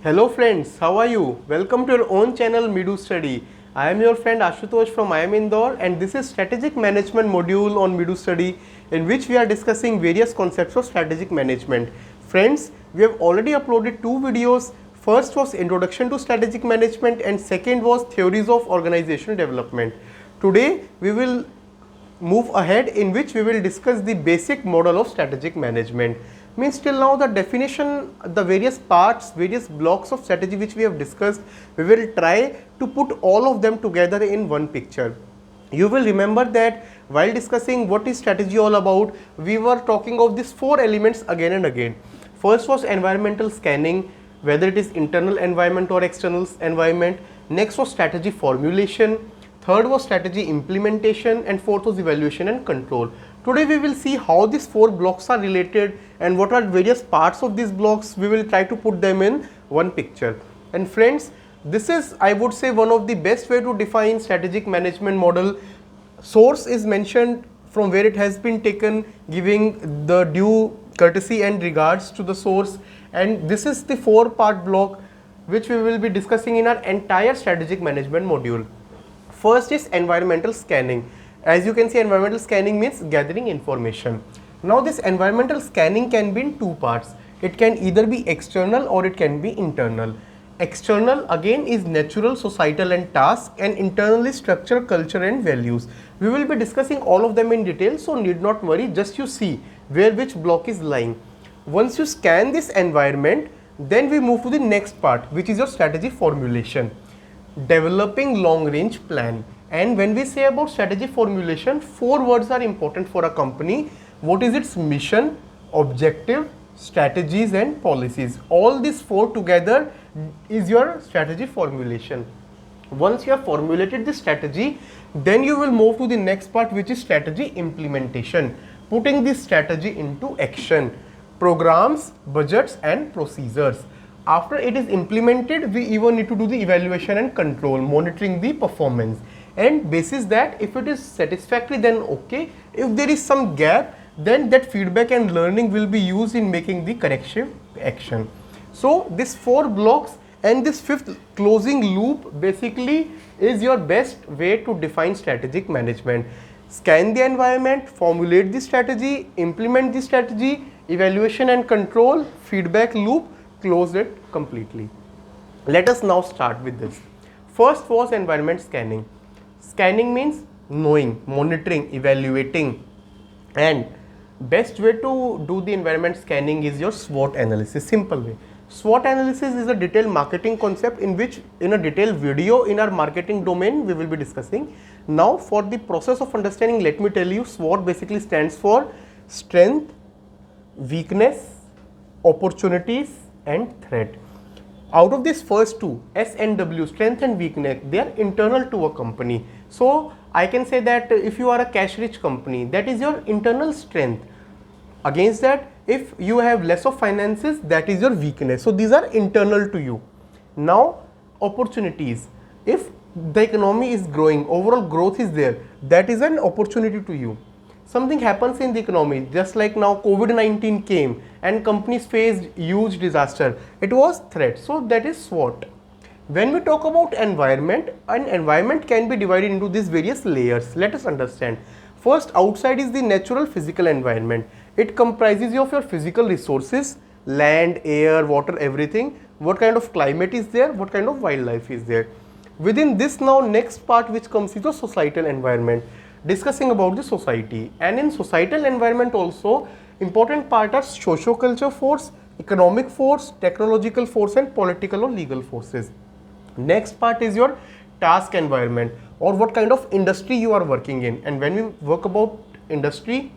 Hello friends, how are you? Welcome to your own channel Midu Study. I am your friend Ashutosh from IIM Indore and this is Strategic Management module on Midu Study in which we are discussing various concepts of strategic management. Friends, we have already uploaded two videos. First was Introduction to Strategic Management and second was Theories of Organizational Development. Today we will move ahead in which we will discuss the basic model of strategic management. Means till now the definition, the various parts, various blocks of strategy which we have discussed, we will try to put all of them together in one picture. You will remember that while discussing what is strategy all about, we were talking of these four elements again and again. First was environmental scanning, whether it is internal environment or external environment. Next was strategy formulation. Third was strategy implementation and fourth was evaluation and control. Today we will see how these four blocks are related and what are various parts of these blocks. We will try to put them in one picture. And friends, this is, I would say, one of the best way to define strategic management model. Source is mentioned from where it has been taken, giving the due courtesy and regards to the source, and this is the four-part block which we will be discussing in our entire strategic management module. First is environmental scanning. As you can see, environmental scanning means gathering information. Now this environmental scanning can be in two parts. It can either be external or it can be internal. External again is natural, societal and task, and internal is structure, culture and values. We will be discussing all of them in detail, so need not worry, just you see where which block is lying. Once you scan this environment, then we move to the next part, which is your strategy formulation. Developing long range plan. And when we say about strategy formulation, four words are important for a company. What is its mission, objective, strategies and policies? All these four together is your strategy formulation. Once you have formulated the strategy, then you will move to the next part, which is strategy implementation, putting this strategy into action, programs, budgets and procedures. After it is implemented, we even need to do the evaluation and control, monitoring the performance, and basis that if it is satisfactory, then okay. If there is some gap, then that feedback and learning will be used in making the corrective action. So this four blocks and this fifth closing loop basically is your best way to define strategic management. Scan the environment, formulate the strategy, implement the strategy, evaluation and control, feedback loop, close it completely. Let us now start with this. First was environment scanning. Scanning means knowing, monitoring, evaluating, and best way to do the environment scanning is your SWOT analysis. Simple way. SWOT analysis is a detailed marketing concept in which in a detailed video in our marketing domain we will be discussing. Now for the process of understanding, let me tell you, SWOT basically stands for strength, weakness, opportunities and threat. Out of these first two, S and W, strength and weakness, they are internal to a company. So I can say that if you are a cash rich company, that is your internal strength. Against that, if you have less of finances, that is your weakness. So these are internal to you. Now opportunities, if the economy is growing, overall growth is there, that is an opportunity to you. Something happens in the economy, just like now COVID-19 came and companies faced huge disaster, it was threat. So that is SWOT. When we talk about environment, an environment can be divided into these various layers. Let us understand. First, outside is the natural physical environment. It comprises of your physical resources, land, air, water, everything. What kind of climate is there, what kind of wildlife is there. Within this now next part which comes is the societal environment, discussing about the society. And in societal environment also, important part are socio-culture force, economic force, technological force and political or legal forces. Next part is your task environment, or what kind of industry you are working in. And when we work about industry,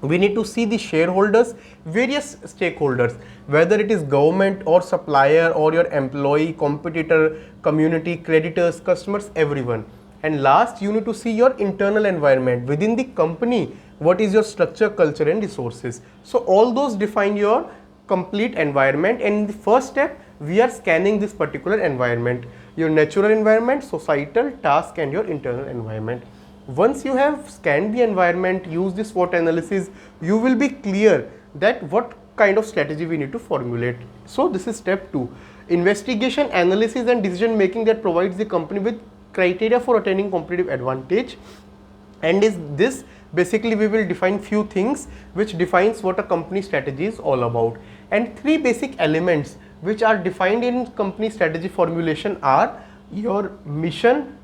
we need to see the shareholders, various stakeholders, whether it is government or supplier or your employee, competitor, community, creditors, customers, everyone. And last, you need to see your internal environment within the company. What is your structure, culture and resources. So all those define your complete environment, and in the first step we are scanning this particular environment, your natural environment, societal, task and your internal environment. Once you have scanned the environment, use this SWOT analysis, you will be clear that what kind of strategy we need to formulate. So this is step 2. investigation, analysis and decision making that provides the company with criteria for attaining competitive advantage. And is this basically we will define few things which defines what a company strategy is all about. And three basic elements which are defined in company strategy formulation are your mission,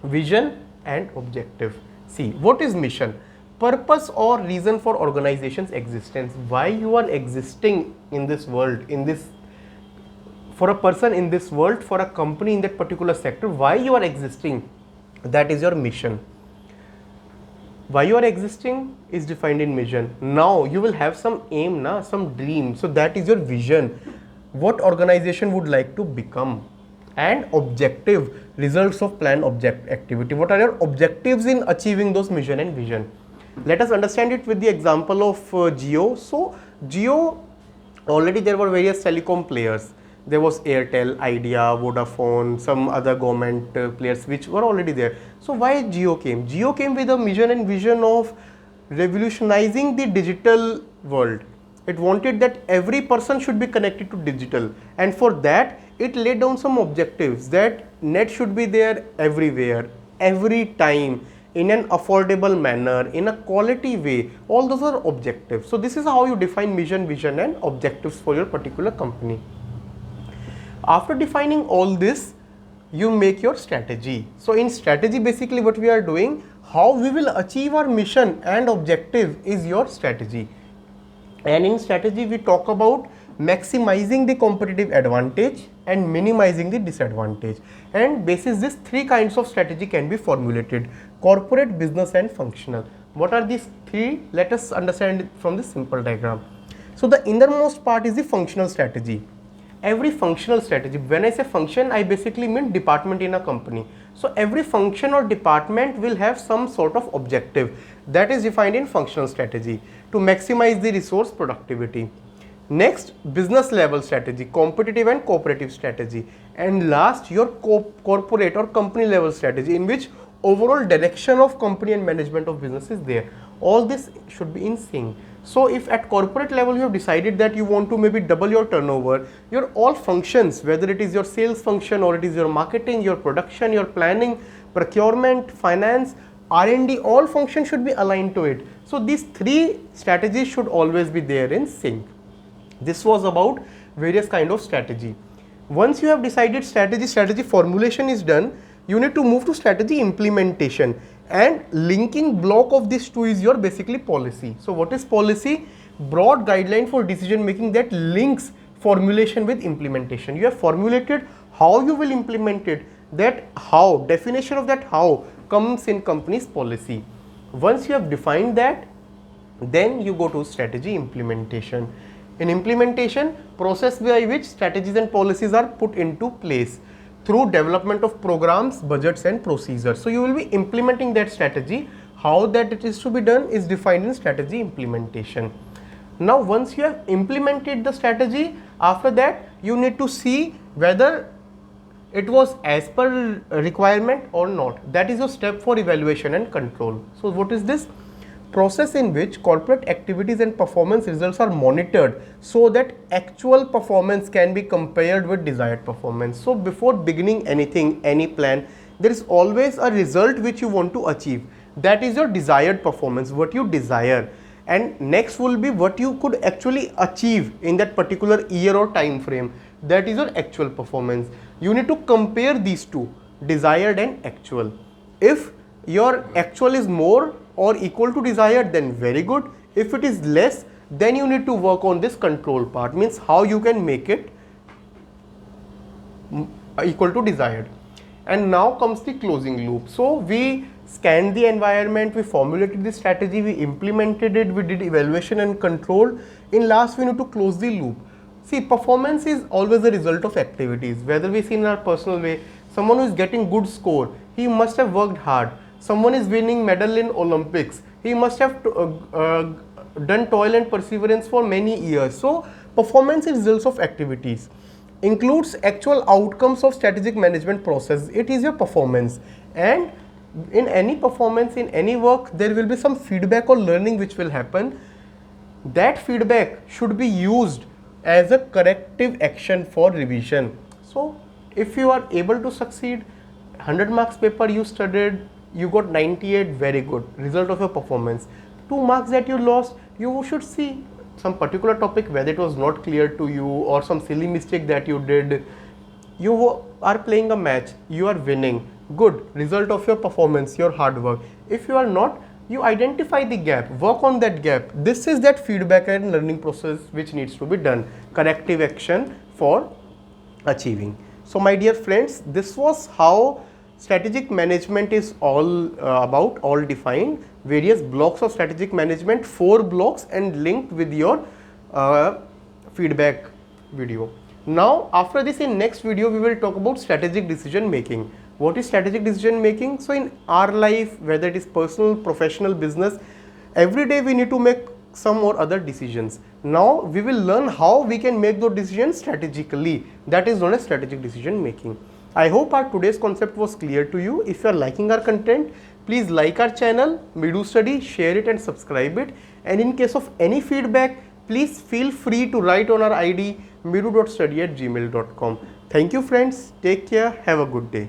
vision and objective. See, what is mission? Purpose or reason for organization's existence. Why you are existing in this world, in this, for a person in this world, for a company in that particular sector, why you are existing, that is your mission. Why you are existing is defined in mission. Now you will have some aim, some dream, so that is your vision, what organization would like to become. And objective, results of planned object activity, what are your objectives in achieving those mission and vision. Let us understand it with the example of Jio. So Jio, already there were various telecom players. There was Airtel, Idea, Vodafone, some other government players which were already there. So why Jio came? Jio came with a mission and vision of revolutionizing the digital world. It wanted that every person should be connected to digital, and for that it laid down some objectives that net should be there everywhere, every time, in an affordable manner, in a quality way. All those are objectives. So this is how you define mission, vision and objectives for your particular company. After defining all this, you make your strategy. So in strategy, basically what we are doing, how we will achieve our mission and objective is your strategy. And in strategy we talk about maximizing the competitive advantage and minimizing the disadvantage. And basis this, three kinds of strategy can be formulated: corporate, business and functional. What are these three? Let us understand it from this simple diagram. So the innermost part is the functional strategy. Every functional strategy, when I say function, I basically mean department in a company. So every function or department will have some sort of objective that is defined in functional strategy to maximize the resource productivity. Next, business level strategy, competitive and cooperative strategy. And last, your corporate or company level strategy, in which overall direction of company and management of business is there. All this should be in sync. So if at corporate level you have decided that you want to maybe double your turnover, your all functions, whether it is your sales function or it is your marketing, your production, your planning, procurement, finance, R&D, all functions should be aligned to it. So these three strategies should always be there in sync. This was about various kind of strategy. Once you have decided strategy formulation is done, you need to move to strategy implementation. And linking block of these two is your basically policy. So what is policy? Broad guideline for decision making that links formulation with implementation. You have formulated how you will implement it. That how, definition of that how comes in company's policy. Once you have defined that, then you go to strategy implementation. In implementation, process by which strategies and policies are put into place through development of programs, budgets and procedures. So you will be implementing that strategy. How that it is to be done is defined in strategy implementation. Now once you have implemented the strategy, after that you need to see whether it was as per requirement or not. That is a step for evaluation and control. So what is this? Process in which corporate activities and performance results are monitored so that actual performance can be compared with desired performance. So before beginning anything, any plan, there is always a result which you want to achieve. That is your desired performance, what you desire. And next will be what you could actually achieve in that particular year or time frame. That is your actual performance. You need to compare these two, desired and actual. If your actual is more or equal to desired, then very good. If it is less, then you need to work on this control part, means how you can make it equal to desired. And now comes the closing loop. So we scanned the environment, we formulated the strategy, we implemented it, we did evaluation and control. In last, we need to close the loop. See, performance is always a result of activities. Whether we see in our personal way, someone who is getting good score, he must have worked hard. Someone is winning medal in Olympics, he must have done toil and perseverance for many years. So performance is results of activities, includes actual outcomes of strategic management process. It is your performance. And in any performance, in any work, there will be some feedback or learning which will happen. That feedback should be used as a corrective action for revision. So if you are able to succeed, 100 marks paper you studied, you got 98, very good result of your performance. 2 marks that you lost, you should see some particular topic whether it was not clear to you or some silly mistake that you did. You are playing a match, you are winning, good result of your performance, your hard work. If you are not, you identify the gap, work on that gap. This is that feedback and learning process which needs to be done, corrective action for achieving. So my dear friends, this was how strategic management is all about, all defined, various blocks of strategic management, 4 blocks, and linked with your feedback video. Now after this, in next video we will talk about strategic decision making. What is strategic decision making? So in our life, whether it is personal, professional, business, every day we need to make some or other decisions. Now we will learn how we can make those decisions strategically. That is known as strategic decision making. I hope our today's concept was clear to you. If you are liking our content, please like our channel MeduStudy, share it and subscribe it. And in case of any feedback, please feel free to write on our ID medu.study@gmail.com. Thank you friends, take care, have a good day.